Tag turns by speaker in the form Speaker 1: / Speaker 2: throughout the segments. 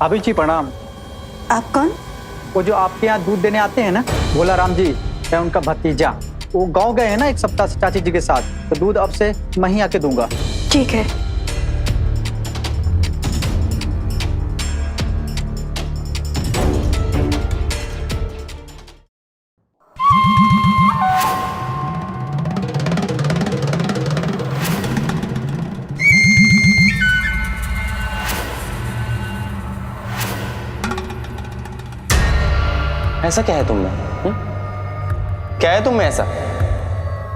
Speaker 1: भाभी जी प्रणाम।
Speaker 2: आप कौन?
Speaker 1: वो जो आपके यहाँ दूध देने आते हैं ना, भोला राम जी, है उनका भतीजा। वो गांव गए हैं ना एक सप्ताह से चाची जी के साथ, तो दूध अब से मैं ही आके दूंगा।
Speaker 2: ठीक है।
Speaker 3: ऐसा क्या है तुम में? क्या है तुम में ऐसा?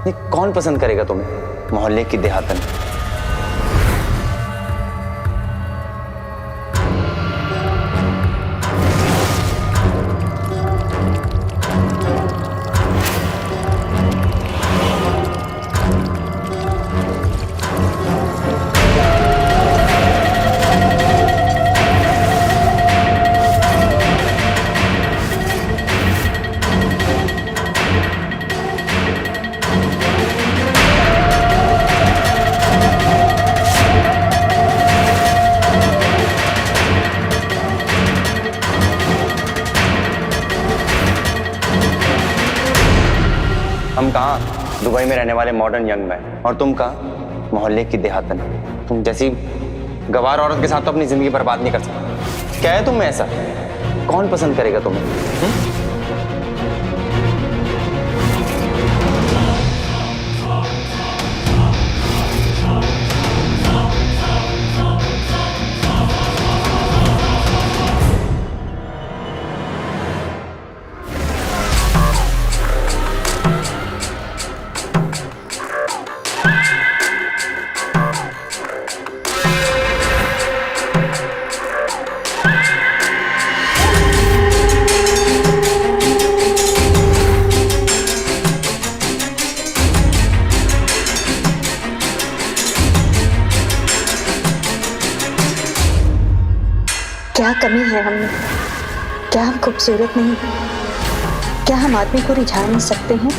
Speaker 3: ये कौन पसंद करेगा तुम्हें, मोहल्ले की देहातन? हम कहाँ दुबई में रहने वाले मॉडर्न यंग मैन, और तुम कहाँ मोहल्ले की देहातन। तुम जैसी गवार औरत के साथ तो अपनी जिंदगी बर्बाद नहीं कर सकते। क्या है तुम में ऐसा? कौन पसंद करेगा तुम्हें?
Speaker 2: क्या कमी है हम में? क्या हम खूबसूरत नहीं? क्या हम आदमी को रिझा नहीं सकते हैं?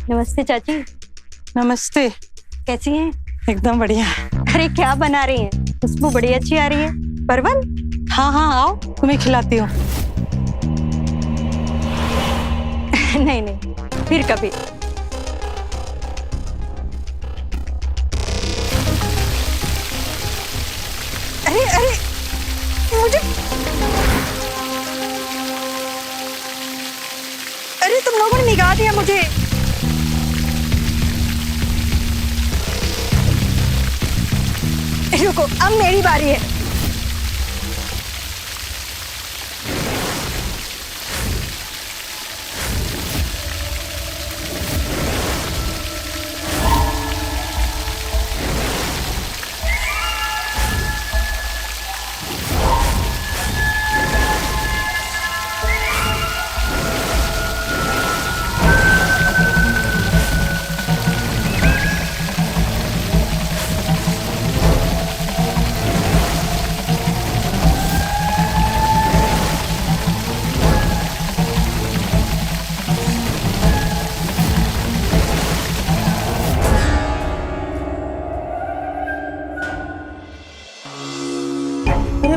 Speaker 2: नमस्ते चाची।
Speaker 4: नमस्ते।
Speaker 2: कैसी हैं?
Speaker 4: एकदम बढ़िया।
Speaker 2: अरे क्या बना रही हैं? खुशबू बड़ी अच्छी आ रही है। परवल?
Speaker 4: हाँ हाँ आओ, तुम्हें खिलाती हूँ।
Speaker 2: नहीं नहीं, फिर कभी। अरे अरे मुझे, अरे तुम लोगों ने निकाल दिया मुझे। रुको, अब मेरी बारी है।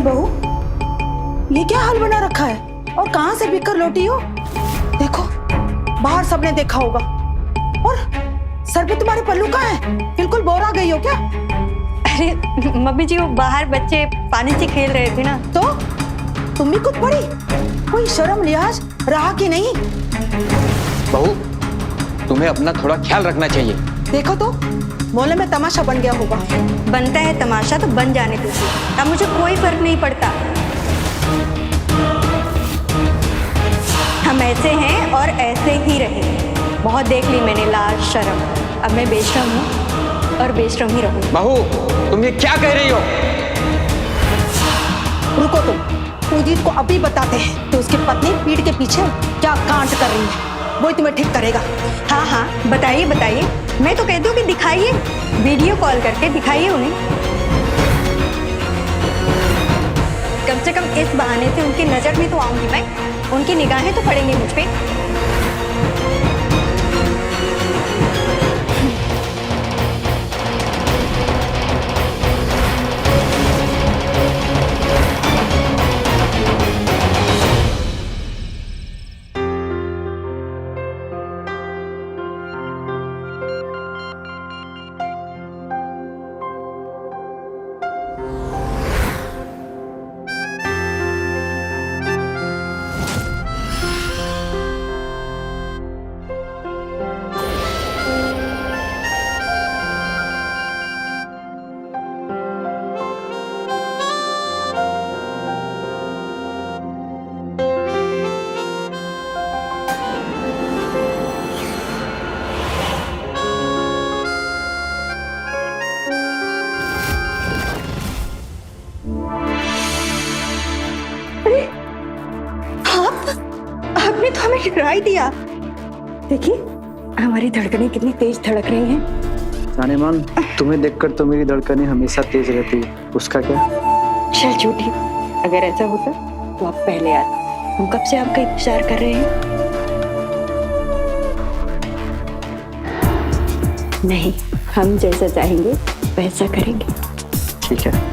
Speaker 4: बहू, ये क्या हाल बना रखा है और कहां से बिक कर लौटी हो? देखो, बाहर सबने देखा होगा। और सर पे तुम्हारे पल्लू कहाँ है? बिल्कुल बोर आ गई हो क्या?
Speaker 2: अरे मम्मी जी, वो बाहर बच्चे पानी से खेल रहे थे ना।
Speaker 4: तो तुम भी कुछ पड़ी? कोई शर्म लिहाज रहा कि नहीं?
Speaker 5: बहू, तुम्हें अपना थोड़ा ख्याल रखना चाहिए।
Speaker 4: देखो तो, मोहल्ले में तमाशा बन गया होगा।
Speaker 2: बनता है तमाशा तो बन जाने दीजिए, अब मुझे कोई फर्क नहीं पड़ता। हम ऐसे हैं और ऐसे ही रहेंगे। बहुत देख ली मैंने लाज शर्म, अब मैं बेशरम हूँ और बेशरम ही रहूँगी।
Speaker 5: बहू, तुम ये क्या कह रही हो?
Speaker 4: रुको तुम, पूजीत को अभी बताते हैं कि उसकी पत्नी पीठ के पीछे क्या कांड कर रही है। वही तुम्हें ठीक करेगा।
Speaker 2: हाँ हाँ, बताइए बताइए। मैं तो कहती हूँ कि दिखाइए, वीडियो कॉल करके दिखाइए उन्हें। कम से कम इस बहाने से उनकी नजर में तो आऊंगी मैं, उनकी निगाहें तो पड़ेंगी मुझ पे। आपने तो हमें डरा ही दिया। देखिए हमारी धड़कनें कितनी तेज धड़क रही हैं।
Speaker 1: जाने मन, तुम्हें देखकर तो मेरी धड़कनें हमेशा तेज रहती है, उसका क्या?
Speaker 2: चल झूठी, अगर ऐसा होता तो आप पहले आते। हम कब से आपका इंतजार कर रहे हैं। नहीं, हम जैसा चाहेंगे वैसा करेंगे।
Speaker 1: ठीक है।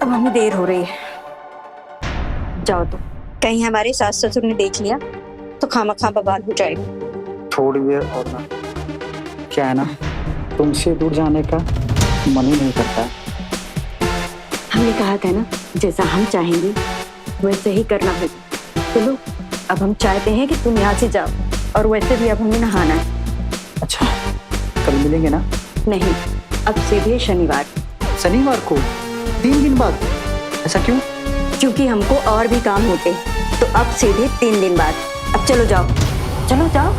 Speaker 2: अब हमें देर हो रही है, जाओ तो। कहीं हमारे सास ससुर ने देख लिया तो खामखा बवाल हो जाएगा।
Speaker 1: थोड़ी देर और ना, क्या है ना, तुमसे दूर जाने का मन ही नहीं करता।
Speaker 2: हमने कहा था ना, जैसा हम चाहेंगे वैसे ही करना होगा। चलो अब हम चाहते हैं कि तुम यहाँ से जाओ, और वैसे भी अब हमें नहाना है।
Speaker 1: अच्छा, कल मिलेंगे ना?
Speaker 2: नहीं, अब सीधे शनिवार।
Speaker 1: शनिवार को? 3 दिन बाद? ऐसा क्यों?
Speaker 2: क्योंकि हमको और भी काम होते, तो अब सीधे 3 दिन बाद। अब चलो जाओ, चलो जाओ।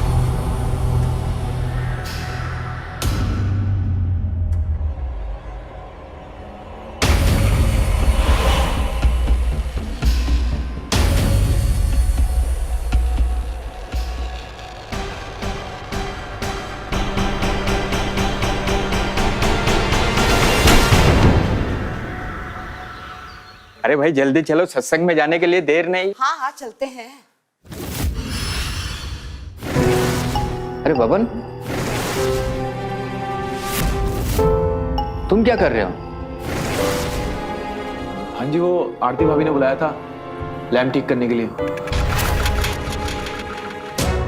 Speaker 5: अरे भाई जल्दी चलो, सत्संग में जाने के लिए देर नहीं।
Speaker 4: हाँ हाँ चलते हैं।
Speaker 5: अरे बबन, तुम क्या कर रहे हो?
Speaker 6: हाँ जी, वो आरती भाभी ने बुलाया था लैम्प ठीक करने के लिए।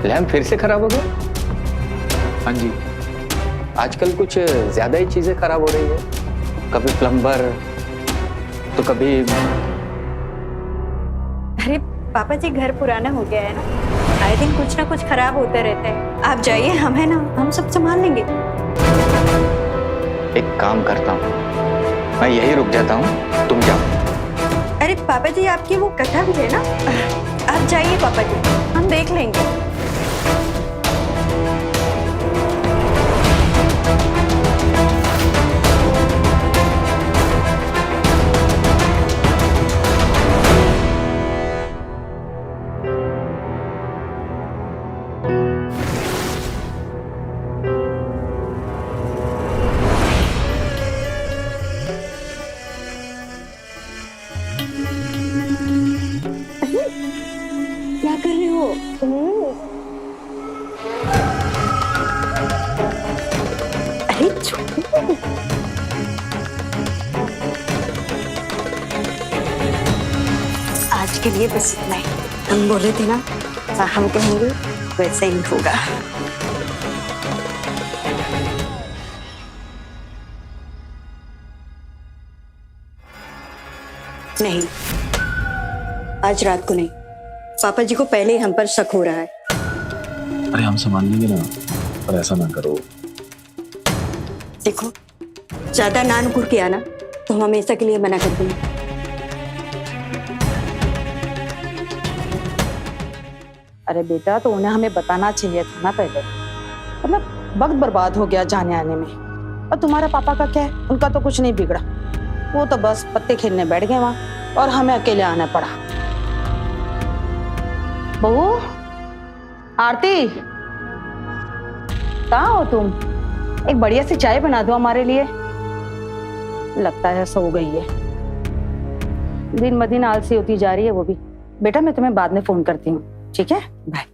Speaker 5: लैम्प फिर से खराब हो गया?
Speaker 6: हाँ जी।
Speaker 5: आजकल कुछ ज्यादा ही चीजें खराब हो रही है, कभी प्लम्बर तो कभी।
Speaker 2: अरे पापा जी, घर पुराना हो गया है ना, आए दिन कुछ ना कुछ खराब होता रहता है। आप जाइए, हम है ना, हम सब संभाल लेंगे।
Speaker 5: एक काम करता हूँ, मैं यही रुक जाता हूँ, तुम जाओ।
Speaker 2: अरे पापा जी, आपकी वो कथा भी है ना, आप जाइए पापा जी, हम देख लेंगे। क्या कर रहे हो? अरे छोड़ो। आज के लिए बस इतना ही। हम बोले थे ना, हम कहेंगे वैसे ही होगा। नहीं, आज रात को नहीं। पापा जी को पहले ही हम पर शक हो रहा है।
Speaker 6: अरे हम संभाल लेंगे ना, पर ऐसा ना करो।
Speaker 2: देखो, ज्यादा नानुकुर किया ना तो हम हमेशा के लिए मना कर देंगे।
Speaker 4: अरे बेटा, तो उन्हें हमें बताना चाहिए था ना पहले। मतलब वक्त बर्बाद हो गया जाने आने में। और तुम्हारा पापा का क्या है, उनका तो कुछ नहीं बिगड़ा। वो तो बस पत्ते खेलने बैठ गए वहां और हमें अकेले आना पड़ा। बहू, आरती, कहाँ हो तुम? एक बढ़िया सी चाय बना दो हमारे लिए। लगता है सो गई है, दिन ब दिन आलसी होती जा रही है वो भी। बेटा मैं तुम्हें बाद में फोन करती हूँ, ठीक है? बाय।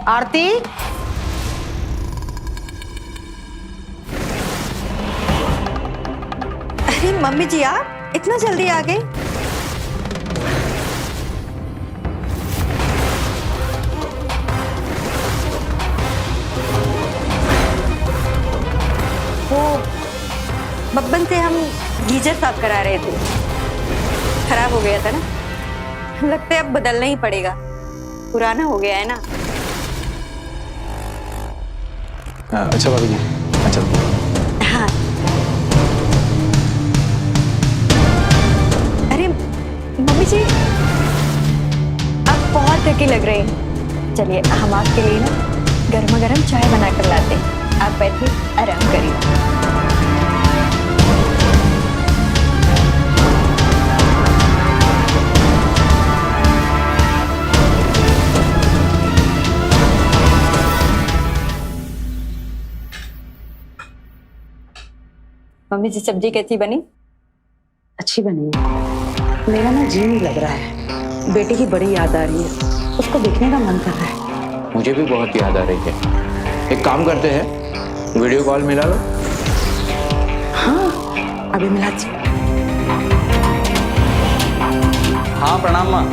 Speaker 4: आरती,
Speaker 2: अरे मम्मी जी, आप इतना जल्दी आ गए? वो बब्बन से हम गीजर साफ करा रहे थे, खराब हो गया था ना। लगता है अब बदलना ही पड़ेगा, पुराना हो गया है ना।
Speaker 6: अच्छा भाभी जी, अच्छा।
Speaker 2: हाँ। अरे मम्मी जी, आप बहुत थकी लग रहे हैं। चलिए हम आपके लिए ना गर्मा गर्म चाय बना कर लाते हैं। आप बैठिए, आराम करिए। मम्मी जी, सब्जी कैसी बनी?
Speaker 4: अच्छी बनी है। मेरा ना जी नहीं लग रहा है, बेटे की बड़ी याद आ रही है, उसको देखने का मन कर रहा है।
Speaker 6: मुझे भी बहुत याद आ रही है। एक काम करते हैं, वीडियो कॉल मिला लो।
Speaker 4: हाँ, अभी मिलाती।
Speaker 3: हाँ प्रणाम माँ।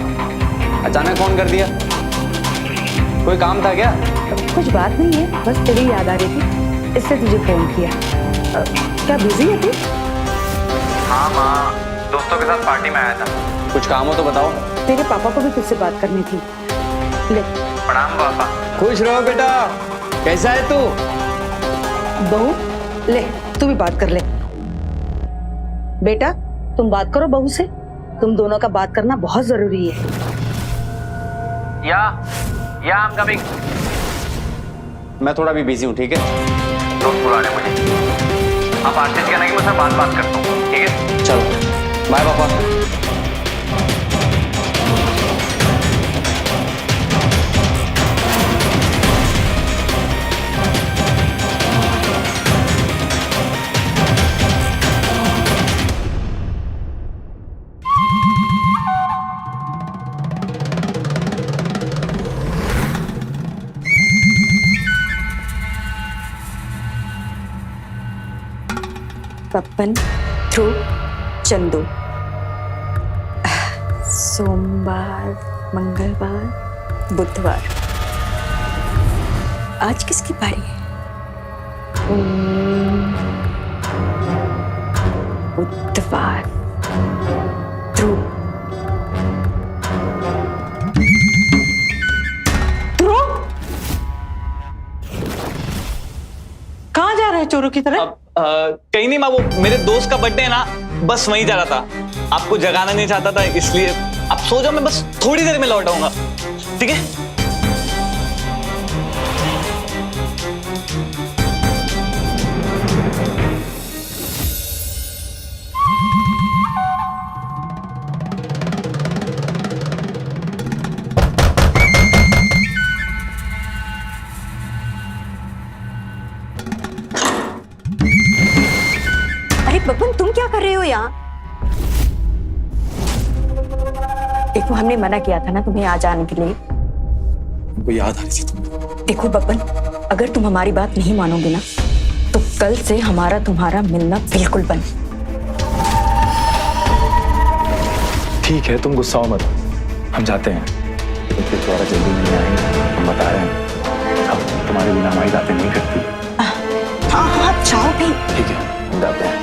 Speaker 3: अचानक फोन कर दिया, कोई काम था क्या?
Speaker 4: कुछ बात नहीं है, बस तेरी याद आ रही थी, इससे तुझे फोन किया। क्या बिजी है तू?
Speaker 3: हाँ माँ, दोस्तों के साथ पार्टी में आया था। कुछ काम हो तो बताओ।
Speaker 4: तेरे पापा को भी तुझसे बात करनी थी। ले।
Speaker 3: प्रणाम पापा।
Speaker 5: खुश रहो बेटा। कैसा है तू?
Speaker 4: बहू, ले तू भी बात कर ले। बेटा तुम बात करो बहू से, तुम दोनों का बात करना बहुत जरूरी है।
Speaker 3: या आई एम कमिंग। मैं थोड़ा भी बिजी हूँ, ठीक है? दोस्त बुला रहे मुझे। आप आरती से कहना कि मैं बात करता हूँ, ठीक है? चलो बाय पापा।
Speaker 2: पप्पन, ध्रुव, चंदू। सोमवार, मंगलवार, बुधवार। आज किसकी पारी है? बुधवार, ध्रुव।
Speaker 4: ध्रुव, कहाँ जा रहे हैं चोरों की तरह?
Speaker 7: कहीं नहीं माँ, वो मेरे दोस्त का बर्थडे है ना, बस वहीं जा रहा था। आपको जगाना नहीं चाहता था, इसलिए आप सो जाओ, मैं बस थोड़ी देर में लौट आऊंगा, ठीक है?
Speaker 2: अरे बब्बन, तुम क्या कर रहे हो यहाँ? देखो, हमने मना किया था ना तुम्हें आ जाने के लिए।
Speaker 6: वो याद आ रही थी तुम्हें।
Speaker 2: देखो बब्बन, अगर तुम हमारी बात नहीं मानोगे ना तो कल से हमारा तुम्हारा मिलना बिल्कुल बंद।
Speaker 6: ठीक है, तुम गुस्सा मत, हम जाते हैं। लेकिन फिर दोबारा जल्दी नहीं आएंगे, हम बता रहे हैं। अब तुम्हारे बिना हमारी बातें नहीं करती।
Speaker 2: हाँ हाँ, जाओ भी।
Speaker 6: ठीक है, हम जाते हैं।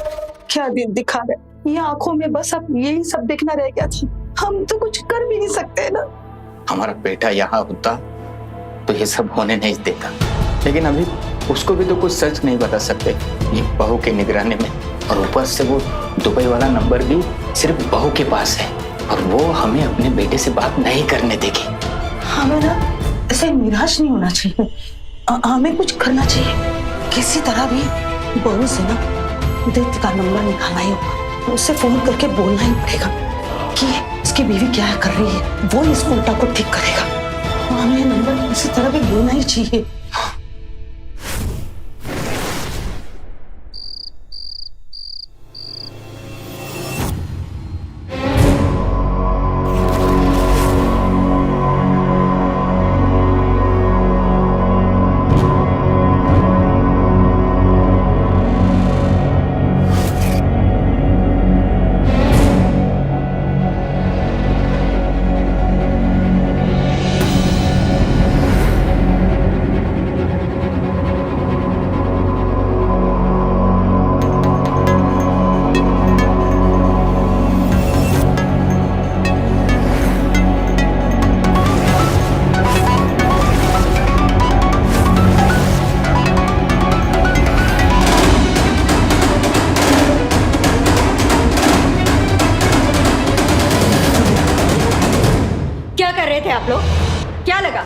Speaker 4: क्या दिन दिखा रहे, ये आंखों में बस अब यही सब देखना रह गया था। हम तो कुछ कर भी नहीं सकते ना।
Speaker 5: हमारा बेटा यहाँ होता तो ये सब होने नहीं देता, लेकिन अभी उसको भी तो कुछ सच नहीं बता सकते ये बहू के निगरानी में। और ऊपर से वो दुबई वाला नंबर भी सिर्फ बहू के पास है और वो हमें अपने बेटे से बात नहीं करने देगी।
Speaker 4: हमें ना ऐसे निराश नहीं होना चाहिए, हमें कुछ करना चाहिए। किसी तरह भी बहू से ना उदित का नंबर निकालना ही होगा, उससे फोन करके बोलना ही पड़ेगा कि इसकी बीवी क्या कर रही है, वो इस उल्टा को ठीक करेगा। हमें ये नंबर किसी तरह भी लेना ही चाहिए।
Speaker 2: आप लोग क्या लगा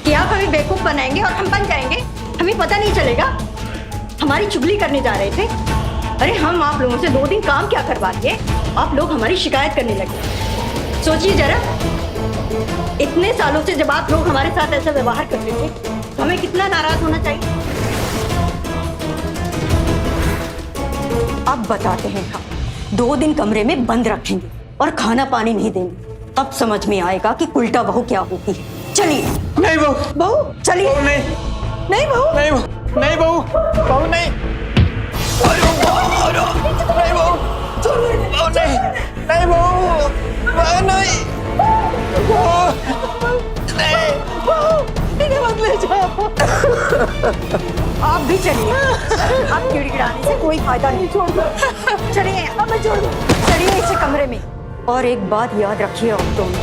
Speaker 2: कि आप हमें बेवकूफ बनाएंगे और हम बन जाएंगे, हमें पता नहीं चलेगा? हमारी चुगली करने जा रहे थे। अरे हम आप लोगों से 2 दिन काम क्या करवा दिए, आप लोग हमारी शिकायत करने लगे। सोचिए जरा, इतने सालों से जब आप लोग हमारे साथ ऐसा व्यवहार करते थे तो हमें कितना नाराज होना चाहिए। अब बताते हैं हम 2 दिन कमरे में बंद रखेंगे और खाना पानी नहीं देंगे, तब समझ में आएगा कि उल्टा बहू क्या होती है। चलिए।
Speaker 5: नहीं बहू,
Speaker 2: बहू चलिए।
Speaker 5: नहीं
Speaker 2: नहीं बहू,
Speaker 5: नहीं बहू, नहीं बहू, बहू नहीं, नहीं बहू, बहू नहीं, नहीं बहू, बहू नहीं,
Speaker 4: इन्हें मत ले जाओ।
Speaker 2: आप भी चलिए, आप गिड़गिड़ाने से कोई फायदा नहीं। छोड़ दो, चलिए, हमें छोड़ दो, चलिए इसे कमरे में। और एक बात याद रखिए औरतों ने,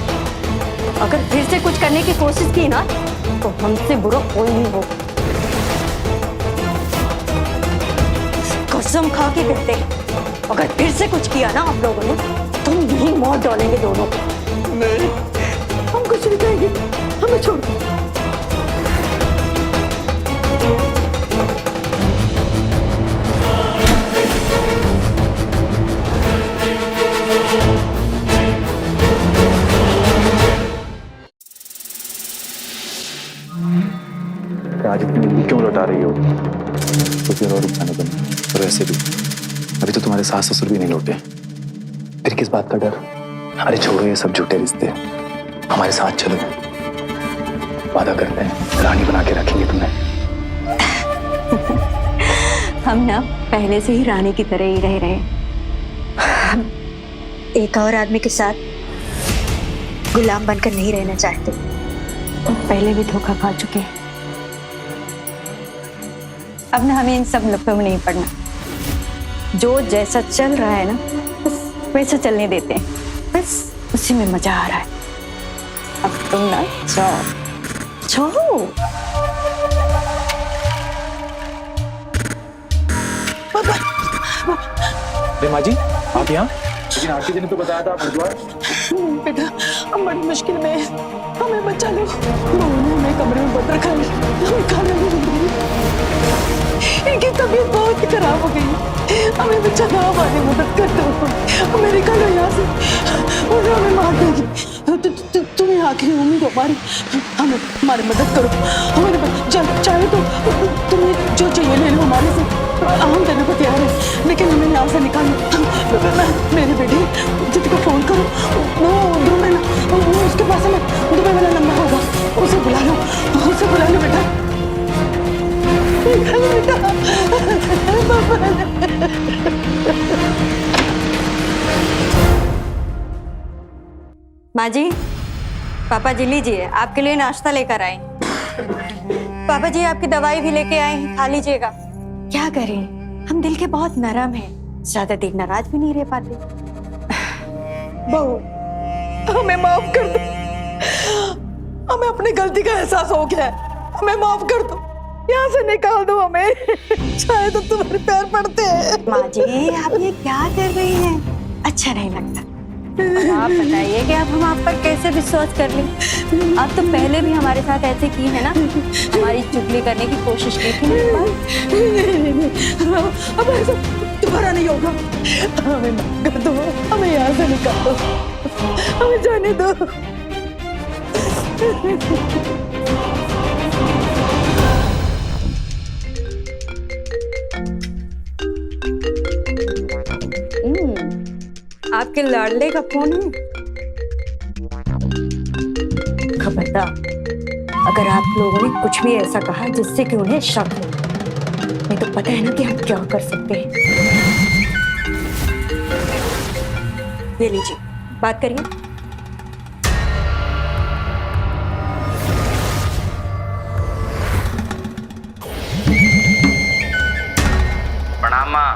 Speaker 2: अगर फिर से कुछ करने की कोशिश की ना तो हमसे बुरा कोई नहीं हो। कसम खा के कहते हैं, अगर फिर से कुछ किया ना आप लोगों ने तो हम यहीं मौत डालेंगे दोनों को।
Speaker 4: नहीं, हम कुछ नहीं करेंगे, हमें छोड़ दो।
Speaker 6: आज इतनी जल्दी क्यों लौटा रही हो? तो फिर और रुकने बने। और वैसे भी अभी तो तुम्हारे सास ससुर भी नहीं लौटे, फिर किस बात का डर? अरे छोड़ो ये सब झूठे रिश्ते, हमारे साथ चलो, वादा करते हैं रानी बना के रखेंगे तुम्हें।
Speaker 2: हम ना पहले से ही रानी की तरह ही रह रहे हैं। हम एक और आदमी के साथ गुलाम बनकर नहीं रहना चाहते, पहले भी धोखा खा चुके हैं। अब ना हमें इन सब लफड़ों में नहीं पड़ना, जो जैसा चल रहा है ना बस वैसा चलने देते हैं, बस उसी में मजा आ रहा है। अब तुम ना जाओ जाओ।
Speaker 6: अरे माँ जी, आप यहाँ? लेकिन आखिरी दिन तो बताया था आप बुधवार।
Speaker 4: बेटा, हम बड़ी मुश्किल में हैं, हमें बचा लो। उन्होंने हमें कमरे में बंद रखा है, हमें खाना नहीं मिल रही। इनकी तबीयत बहुत खराब हो गई, हमें बचा दो, हमारी मदद कर दो, हमें निकालो यहाँ से, उन्हें हमें मार देगी। तुम्हें आखिरी उम्मीद हो हमारी, हमारी मदद करो, हमारे चाहे तो तुम्हें जो चाहिए ले लो हमारे से, हम देने को तैयार है, लेकिन हमें यहाँ से निकालो। मेरी बेटी जित को फोन करो, वो दुबई, उसके पास में दुबई वाला नंबर होगा, उसे बुला लो, उसे बुला लो बेटा।
Speaker 2: माँ जी, पापा जी लीजिए, आपके लिए नाश्ता लेकर आए। पापा जी आपकी दवाई भी लेके आए हैं, खा लीजिएगा। क्या करें, हम दिल के बहुत नरम हैं, ज्यादा देर नाराज भी नहीं रह पाते।
Speaker 4: बहू, हमें माफ कर दो। हमें अपनी गलती का एहसास हो गया है। हमें माफ कर दो, यहाँ से निकाल दो हमें। शायद अब तुम्हारे पैर पड़ते हैं।
Speaker 2: माँ जी, आप ये क्या कर रही हैं? अच्छा नहीं लगता। और आप बताइए कि अब हम आप पर कैसे विश्वास कर लें? आप तो पहले भी हमारे साथ ऐसे की है ना, हमारी चुगली करने की कोशिश की थी ना।
Speaker 4: अब ऐसा दोबारा नहीं होगा। हमें माफ कर दो, हमें यहाँ से निकाल दो, हमें जाने दो।
Speaker 2: आपके लाडले का फोन है। खबरदार, अगर आप लोगों ने कुछ भी ऐसा कहा जिससे कि उन्हें शक हो, नहीं तो पता है ना कि हम क्या कर सकते हैं। ये लीजिए, बात करिए।
Speaker 3: प्रणाम माँ।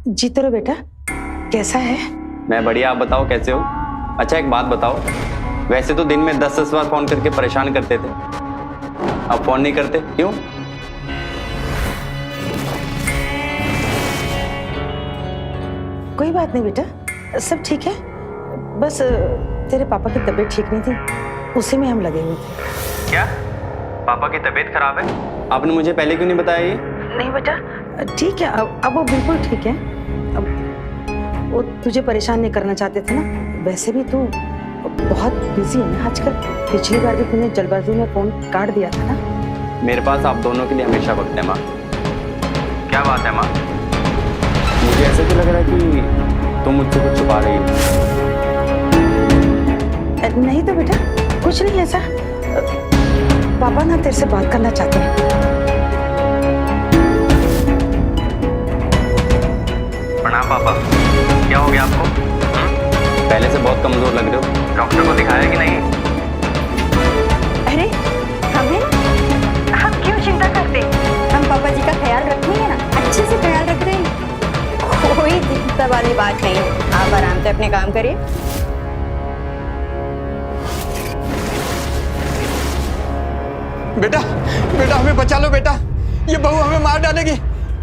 Speaker 4: जीते रहो बेटा, कैसा है?
Speaker 3: मैं बढ़िया, आप बताओ कैसे हो? अच्छा एक बात बताओ, वैसे तो दिन में 10-10 बार फोन करके परेशान करते थे, अब फोन नहीं करते क्यों?
Speaker 4: कोई बात नहीं बेटा, सब ठीक है। बस तेरे पापा की तबीयत ठीक नहीं थी, उसी में हम लगे हुए थे।
Speaker 3: क्या पापा की तबीयत खराब है? आपने मुझे पहले क्यों नहीं बताया ये?
Speaker 4: नहीं बेटा, ठीक है, अब वो बिल्कुल ठीक है। अब वो तुझे परेशान नहीं करना चाहते थे ना। वैसे भी तू बहुत बिजी है ना आजकल। पिछली बार भी तूने जल्दबाजी में फोन काट दिया था ना।
Speaker 3: मेरे पास आप दोनों के लिए हमेशा वक्त है माँ। क्या बात है माँ? मुझे ऐसे तो लग रहा है कि तुम मुझसे कुछ छुपा रही हो।
Speaker 4: नहीं तो बेटा, कुछ नहीं ऐसा। पापा ना तेरे से बात करना चाहते हैं।
Speaker 3: प्रणाम पापा। क्या हो गया आपको? पहले से बहुत कमजोर लग रहे हो, डॉक्टर को दिखाया कि नहीं?
Speaker 2: अरे हम क्यों चिंता करते? हम पापा जी का ख्याल रखेंगे ना, अच्छे से ख्याल रख रहे हैं। कोई चिंता वाली बात नहीं है, आप आराम से अपने काम करिए।
Speaker 8: बेटा, बेटा हमें बचा लो बेटा, ये बहू हमें मार डालेगी।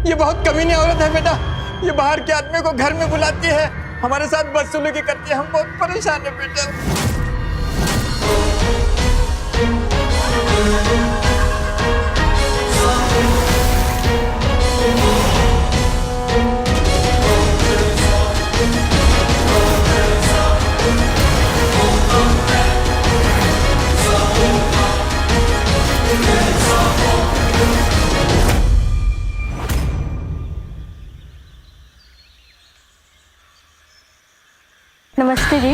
Speaker 8: ये बहुत कमीनी औरत है बेटा, ये बाहर के आदमी को घर में बुलाती है, हमारे साथ बदसलूकी करती है, हम बहुत परेशान है बेटा।
Speaker 2: नमस्ते जी।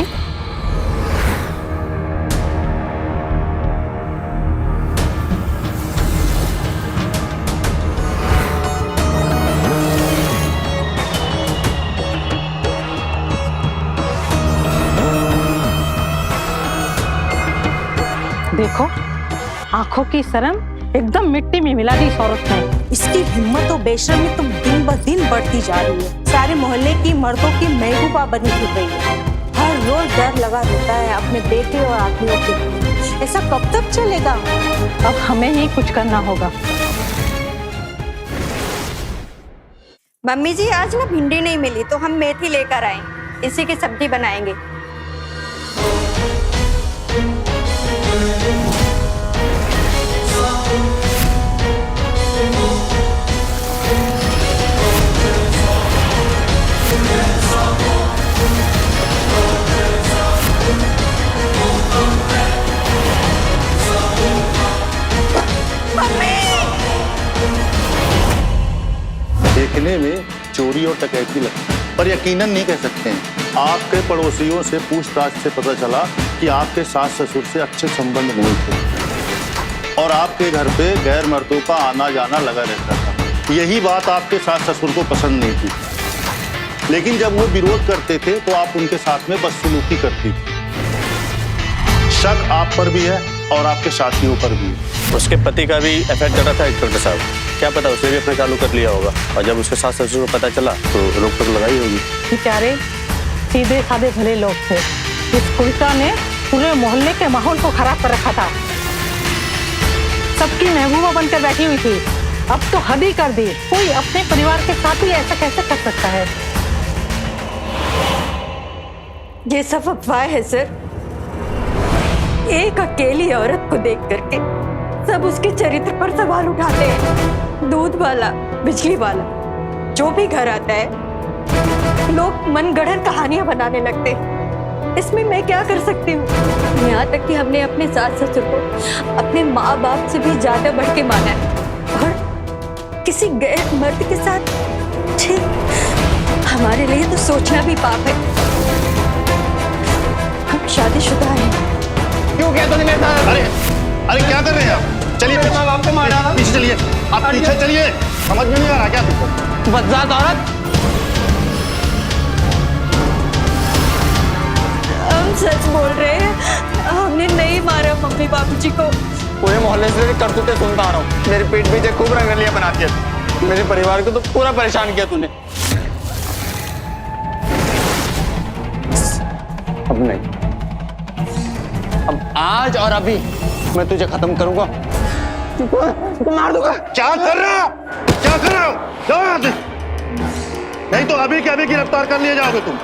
Speaker 9: देखो, आंखों की शर्म एकदम मिट्टी में मिला दी इस औरत ने।
Speaker 10: इसकी हिम्मत और बेशर्मी तो दिन ब दिन बढ़ती जा रही है। सारे मोहल्ले की मर्दों की महबूबा बनी फिर रही है। हर रोज डर लगा रहता है अपने बेटे और आदमियों के। ऐसा कब तक चलेगा?
Speaker 9: अब हमें ही कुछ करना होगा।
Speaker 2: मम्मी जी, आज ना भिंडी नहीं मिली तो हम मेथी लेकर आए, इसी की सब्जी बनाएंगे।
Speaker 11: देखने में चोरी और डकैती लगती है, पर यकीनन नहीं कह सकते हैं। आपके पड़ोसियों से पूछताछ से पता चला कि आपके सास ससुर से अच्छे संबंध नहीं थे और आपके घर पे गैर मर्दों का आना जाना लगा रहता था। यही बात आपके सास ससुर को पसंद नहीं थी, लेकिन जब वो विरोध करते थे तो आप उनके साथ में बदसलूकी करती थी। शक आप पर भी है और आपके साथियों पर भी।
Speaker 12: उसके पति का भी एफआईआर चला था इंस्पेक्टर साहब।
Speaker 11: क्या पता उसने भी अपना चालू कर लिया होगा, और जब उसके सास ससुर को पता चला तो रोक टोक लगाई होगी।
Speaker 9: बेचारे सीधे साधे भले लोग थे, इस कुलटा ने पूरे मोहल्ले के माहौल को खराब कर रखा था। सबकी महबूबा बनकर बैठी हुई थी, अब तो हद ही कर दी। कोई अपने परिवार के साथ ही ऐसा कैसे कर सकता है?
Speaker 2: ये सब अफवाह है सर। एक अकेली औरत को देख करके सब उसके चरित्र पर सवाल उठाते हैं। दूध वाला, बिजली वाला, जो भी घर आता है लोग मनगढ़ंत कहानियां बनाने लगते हैं। इसमें मैं क्या कर सकती हूँ? यहाँ तक कि हमने अपने सास ससुर को अपने माँ बाप से भी ज्यादा बढ़ के माना है, और किसी गैर मर्द के साथ, ठीक, हमारे लिए तो सोचना भी पाप है। हम शादीशुदा हैं।
Speaker 7: क्यों कहते नहीं मेरे साथ?
Speaker 11: अरे अरे क्या कर रहे हैं आप? चलिए
Speaker 7: आपको मार डाला।
Speaker 11: पीछे चलिए, आप पीछे चलिए। समझ में नहीं आ रहा क्या तुमको?
Speaker 7: बदजात औरत।
Speaker 2: हम सच बोल रहे हैं, हमने नहीं मारा मम्मी बाबूजी को।
Speaker 3: पूरे मोहल्ले से करतूतें सुनता आ रहा हूँ। मेरे पेट पीछे खूब रंगलियां बना दिया। मेरे परिवार को तो पूरा परेशान किया तूने। अब नहीं, अब आज और अभी मैं तुझे खत्म करूंगा। तुझको मार दूंगा।
Speaker 11: क्या कर रहे हो? क्या कर रहे हो? जाओ यहाँ से, नहीं तो अभी के अभी गिरफ्तार कर लिए जाओगे तुम।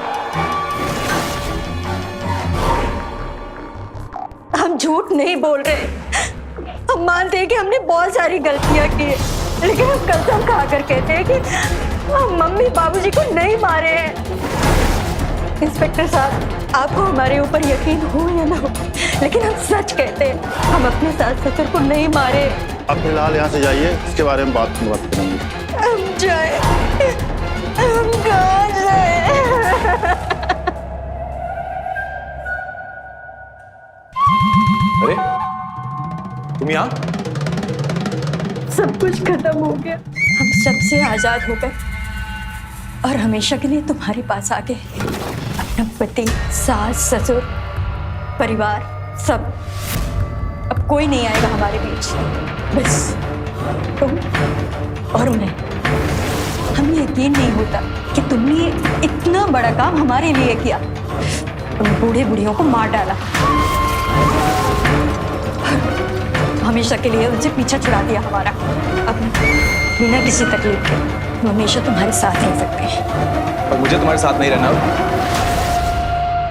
Speaker 2: हम झूठ नहीं बोल रहे, हम मानते हैं कि हमने बहुत सारी गलतियां की है, लेकिन हम कसम खाकर कहते हैं कि हम मम्मी बाबूजी को नहीं मारे हैं। इंस्पेक्टर साहब, आपको हमारे ऊपर यकीन हो या ना हो, लेकिन हम सच कहते हैं, हम अपने सास ससुर को नहीं मारे।
Speaker 11: अब फिलहाल यहाँ से जाइए, इसके बारे में बात करेंगे।
Speaker 2: हम जाए, हम कहाँ जाए?
Speaker 6: अरे तुम यहाँ?
Speaker 2: सब कुछ खत्म हो गया, हम सबसे आजाद हो गए और हमेशा के लिए तुम्हारे पास आ गए। अपना पति, सास, ससुर, परिवार, सब। अब कोई नहीं आएगा हमारे बीच, बस तुम और मैं। हमें यकीन नहीं होता कि तुमने इतना बड़ा काम हमारे लिए किया, उन बूढ़े बुढ़ियों को मार डाला, हमेशा के लिए उनसे पीछा छुड़ा दिया हमारा। अब बिना किसी तकलीफ के हम हमेशा तुम्हारे साथ रह सकते हैं।
Speaker 6: और मुझे तुम्हारे साथ नहीं रहना।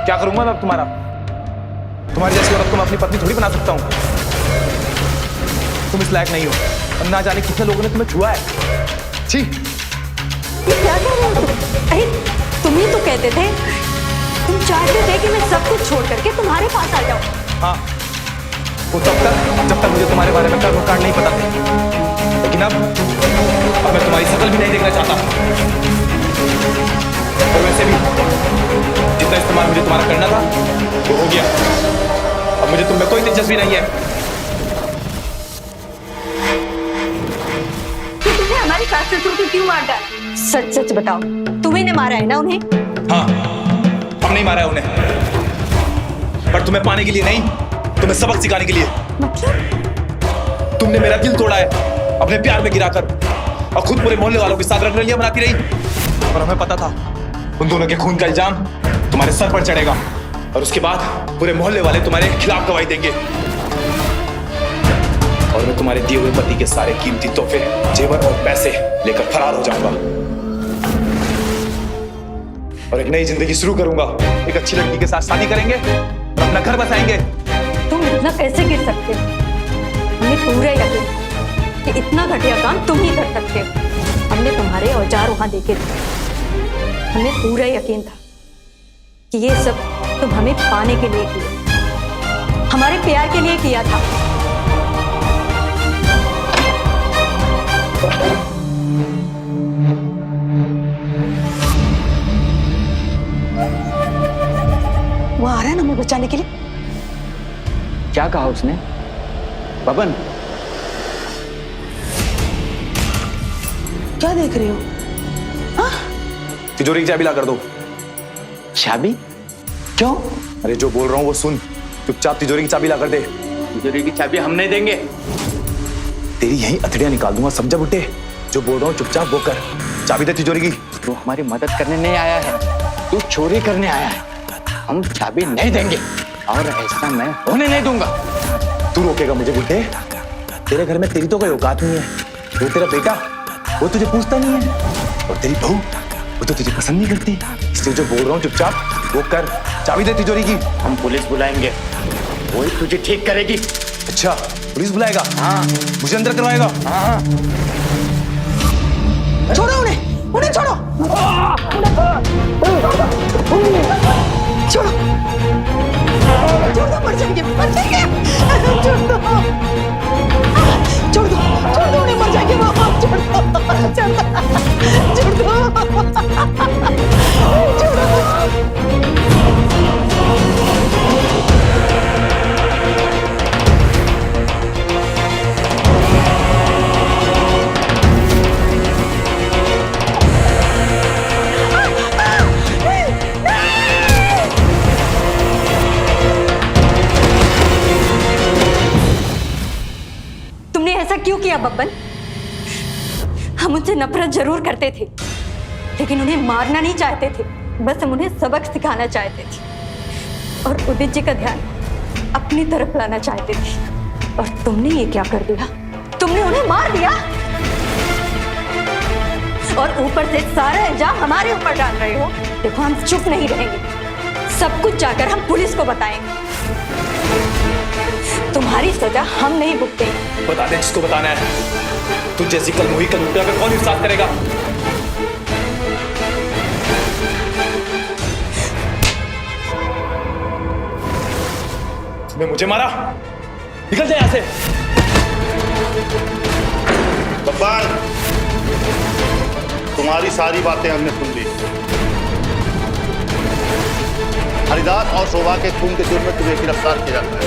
Speaker 6: क्या करूंगा मैं अब तुम्हारा? तुम्हारी जैसी औरत को मैं अपनी पत्नी थोड़ी बना सकता हूँ। तुम इस लायक नहीं हो, और ना जाने कितने लोगों ने तुम्हें छुआ है। छी!
Speaker 2: ये क्या कह रहे हो तुम? अरे तुम ही तो कहते थे, तुम चाहते थे कि मैं सब कुछ छोड़ करके तुम्हारे पास आ जाऊं।
Speaker 6: हाँ, वो तब तक जब तक मुझे तुम्हारे बारे में कर्म कांड नहीं पता थे, लेकिन अब मैं तुम्हारी शकल भी नहीं देखना चाहता। और वैसे भी जितना इस्तेमाल मुझे तुम्हारा करना था वो हो गया। अब मुझे तुम में कोई दिलचस्पी नहीं है।
Speaker 2: कि तुमने हमारी सास ससुर को क्यों मार डाला? सच सच बताओ, तुम्ही ने मारा है ना उन्हें?
Speaker 6: हाँ, हमने ही मारा है उन्हें, पर तुम्हें पाने के लिए नहीं, तुम्हें सबक सिखाने के लिए।
Speaker 2: मतलब?
Speaker 6: तुमने मेरा दिल तोड़ा है अपने प्यार में गिराकर, और खुद पूरे मोहल्ले वालों के साथ रंगरलियां बनाती रही। और हमें पता था उन दोनों के खून का इल्जाम तुम्हारे सर पर चढ़ेगा, और उसके बाद पूरे मोहल्ले वाले तुम्हारे खिलाफ गवाही देंगे, और मैं तुम्हारे दिए हुए पति के सारे कीमती तोहफे, जेवर और पैसे लेकर फरार हो जाऊंगा, और एक नई जिंदगी शुरू करूंगा। एक अच्छी लड़की के साथ शादी करेंगे और अपना घर बसाएंगे।
Speaker 2: तुम इतना कैसे गिर सकते हो? हमें पूरा यकीन कि इतना घटिया काम तुम ही कर सकते हो। हमने तुम्हारे औजार वहां देखे थे, हमें पूरा यकीन था कि ये सब तुम हमें पाने के लिए किया, हमारे प्यार के लिए किया था।
Speaker 4: वो आ रहा है ना हमें बचाने के लिए।
Speaker 3: क्या कहा उसने? बबन,
Speaker 4: क्या देख रहे हो? हाँ?
Speaker 6: तिजोरी की चाबी ला कर दो।
Speaker 3: चाबी? क्यों?
Speaker 6: अरे जो बोल रहा हूँ वो सुन, चुपचाप तिजोरी की चाबी ला कर दे।
Speaker 3: तिजोरी की चाबी हम नहीं देंगे।
Speaker 6: तेरी यही अथड़ियां निकाल दूंगा, समझा बुड्ढे? जो बोल रहा हूँ चुपचाप वो कर। चाबी दे तिजोरी की।
Speaker 5: तू हमारी मदद करने नहीं आया है, तू चोरी करने आया है। हम चाबी नहीं देंगे और ऐसा मैं होने नहीं दूंगा।
Speaker 6: तू रोकेगा मुझे बुड्ढे? तेरे घर में तेरी तो कोई औकात नहीं है। वो तेरा बेटा, वो तुझे पूछता नहीं है, और तेरी बहू, वो तो तुझे पसंद नहीं करती। इसलिए जो बोल रहा हूँ चुपचाप वो कर। चाबी दे तिजोरी की।
Speaker 5: हम पुलिस बुलाएंगे, वही तुझे ठीक करेगी।
Speaker 6: अच्छा, पुलिस बुलाएगा?
Speaker 5: हाँ।
Speaker 6: मुझे अंदर करवाएगा?
Speaker 5: हाँ।
Speaker 4: छोड़ो उन्हें, उन्हें छोड़ो। छोड़ो, छोड़ दो, मर जाएंगे, मर जाएंगे। छोड़ दो, छोड़ दो, छोड़ दो उन्हें, मर जाएंगे वो। छोड़ दो, छोड़ दो, छोड़ दो।
Speaker 2: तुमने ऐसा क्यों किया बब्बन? हम उनसे नफरत जरूर करते थे, लेकिन उन्हें मारना नहीं चाहते थे। बस हम उन्हें सबक सिखाना चाहते थे और उदित जी का ध्यान अपनी तरफ लाना चाहते थे। और तुमने ये क्या कर दिया? तुमने उन्हें मार दिया और ऊपर से सारा इल्जाम हमारे ऊपर डाल रहे हो। देखो, हम चुप नहीं रहेंगे, सब कुछ जाकर हम पुलिस को बताएंगे। तुम्हारी सजा हम नहीं भुगतेंगे।
Speaker 6: बता दे जिसको बताना है। तू जैसी कल मुही कल उठा पे कौन इंसाफ करेगा? तूने मुझे मारा, निकल जा यहाँ से।
Speaker 11: बब्बर, तुम्हारी सारी बातें हमने सुन ली। हरिदास और शोभा के खून के जुर्म में तुम्हें गिरफ्तार किया जाता है।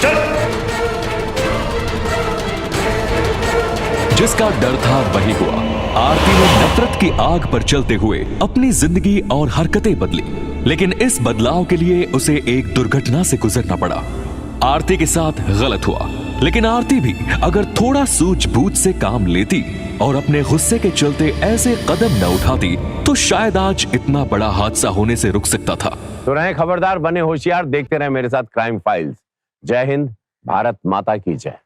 Speaker 11: चल।
Speaker 12: जिसका डर था वही हुआ। आरती ने नफरत की आग पर चलते हुए अपनी जिंदगी और हरकतें बदली, लेकिन इस बदलाव के लिए उसे एक दुर्घटना से गुजरना पड़ा। आरती के साथ गलत हुआ, लेकिन आरती भी अगर थोड़ा सूझबूझ से काम लेती और अपने गुस्से के चलते ऐसे कदम न उठाती तो शायद आज इतना बड़ा हादसा होने से रुक सकता था।
Speaker 13: तो रहें खबरदार, बने होशियार, देखते रहे मेरे साथ क्राइम फाइल्स। जय हिंद, भारत माता की जय।